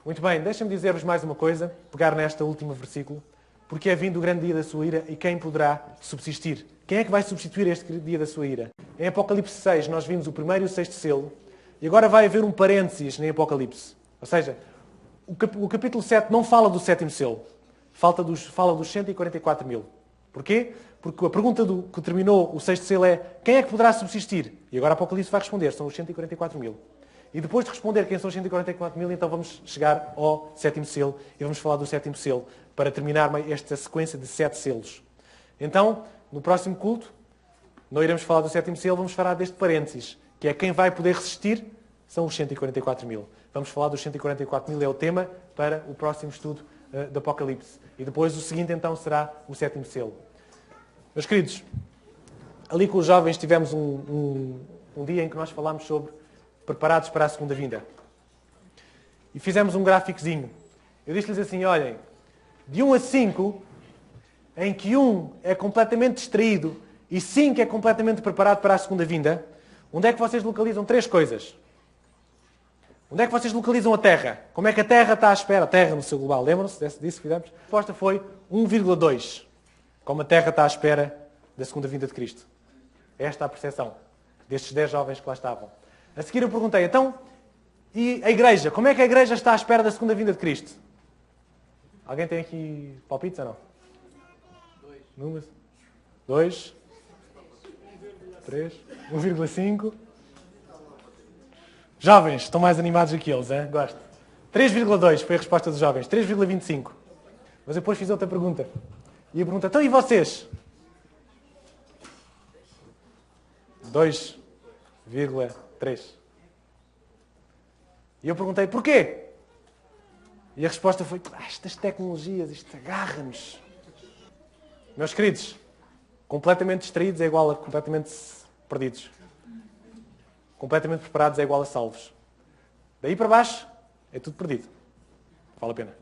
S1: Muito bem, deixem-me dizer-vos mais uma coisa, pegar nesta última versículo. Porque é vindo o grande dia da sua ira e quem poderá subsistir? Quem é que vai substituir este dia da sua ira? Em Apocalipse 6 nós vimos o primeiro e o sexto selo e agora vai haver um parênteses em Apocalipse. Ou seja, o capítulo 7 não fala do sétimo selo, fala dos 144 mil. Porquê? Porque a pergunta que terminou o sexto selo é quem é que poderá subsistir? E agora Apocalipse vai responder, são os 144 mil. E depois de responder quem são os 144 mil, então vamos chegar ao sétimo selo e vamos falar do sétimo selo para terminar esta sequência de 7 selos. Então, no próximo culto, não iremos falar do sétimo selo, vamos falar deste parênteses, que é quem vai poder resistir são os 144 mil. Vamos falar dos 144 mil, é o tema para o próximo estudo do Apocalipse. E depois o seguinte então será o sétimo selo. Meus queridos, ali com os jovens tivemos um dia em que nós falámos sobre preparados para a segunda vinda. E fizemos um gráficozinho. Eu disse-lhes assim, olhem, de 1 a 5, em que 1 é completamente distraído e 5 é completamente preparado para a segunda vinda, onde é que vocês localizam 3 coisas? Onde é que vocês localizam a Terra? Como é que a Terra está à espera? A Terra no seu global, lembram-se disso que fizemos? A resposta foi 1,2. Como a Terra está à espera da segunda vinda de Cristo. Esta é a percepção destes 10 jovens que lá estavam. A seguir eu perguntei, então, e a Igreja? Como é que a Igreja está à espera da segunda vinda de Cristo? Alguém tem aqui palpites ou não? 2. Números? 2. 3. 1,5. Jovens, estão mais animados do que eles, hein? Gosto. 3,2 foi a resposta dos jovens. 3,25. Mas eu depois fiz outra pergunta. E eu pergunto, então e vocês? 2,3. E eu perguntei, porquê? E a resposta foi, estas tecnologias, isto agarra-nos. Meus queridos, completamente distraídos é igual a completamente perdidos. Completamente preparados é igual a salvos. Daí para baixo, é tudo perdido. Vale a pena.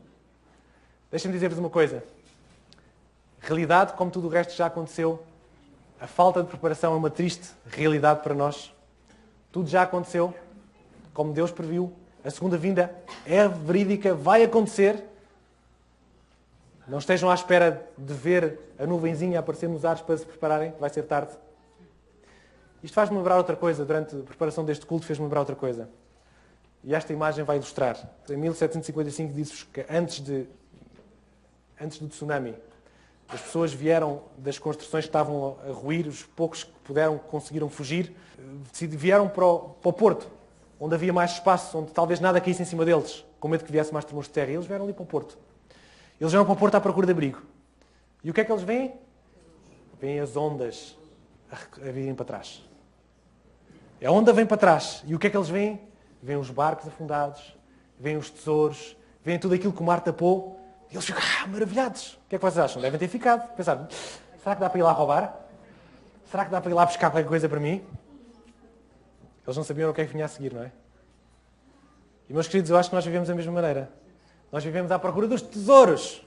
S1: Deixem-me dizer-vos uma coisa. Realidade, como tudo o resto já aconteceu, a falta de preparação é uma triste realidade para nós. Tudo já aconteceu, como Deus previu. A segunda vinda é verídica, vai acontecer. Não estejam à espera de ver a nuvenzinha aparecer nos ares para se prepararem, vai ser tarde. Isto faz-me lembrar outra coisa, durante a preparação deste culto fez-me lembrar outra coisa. E esta imagem vai ilustrar. Em 1755 disse-vos que antes do tsunami, as pessoas vieram das construções que estavam a ruir, os poucos que conseguiram fugir, vieram para o porto, onde havia mais espaço, onde talvez nada caísse em cima deles, com medo que viesse mais tremores de terra. E eles vieram ali para o porto. Eles vieram para o porto à procura de abrigo. E o que é que eles veem? Veem as ondas a virem para trás. A onda vem para trás. E o que é que eles veem? Veem os barcos afundados, veem os tesouros, veem tudo aquilo que o mar tapou. E eles ficam maravilhados. O que é que vocês acham? Devem ter ficado. Pensaram, será que dá para ir lá roubar? Será que dá para ir lá buscar qualquer coisa para mim? Eles não sabiam o que é que vinha a seguir, não é? E, meus queridos, eu acho que nós vivemos da mesma maneira. Nós vivemos à procura dos tesouros.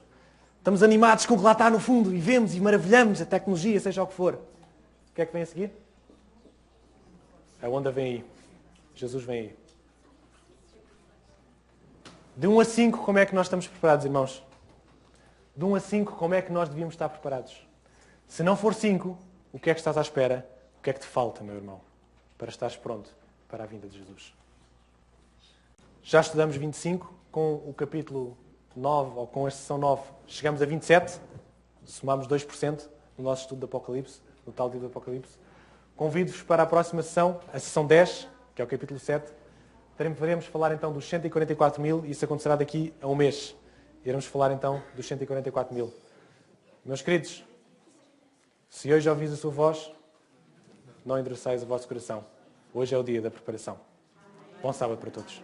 S1: Estamos animados com o que lá está no fundo e vemos e maravilhamos a tecnologia, seja o que for. O que é que vem a seguir? A onda vem aí. Jesus vem aí. De 1 a 5, como é que nós estamos preparados, irmãos? De 1 a 5, como é que nós devíamos estar preparados? Se não for 5, o que é que estás à espera? O que é que te falta, meu irmão, para estares pronto para a vinda de Jesus? Já estudamos 25, com o capítulo 9, ou com a sessão 9, chegamos a 27, somamos 2% no nosso estudo do Apocalipse, no tal dia do Apocalipse. Convido-vos para a próxima sessão, a sessão 10, que é o capítulo 7. Iremos falar então dos 144 mil, e isso acontecerá daqui a um mês. Iremos falar então dos 144 mil. Meus queridos, se hoje ouvis a sua voz, não endureçais o vosso coração. Hoje é o dia da preparação. Bom sábado para todos.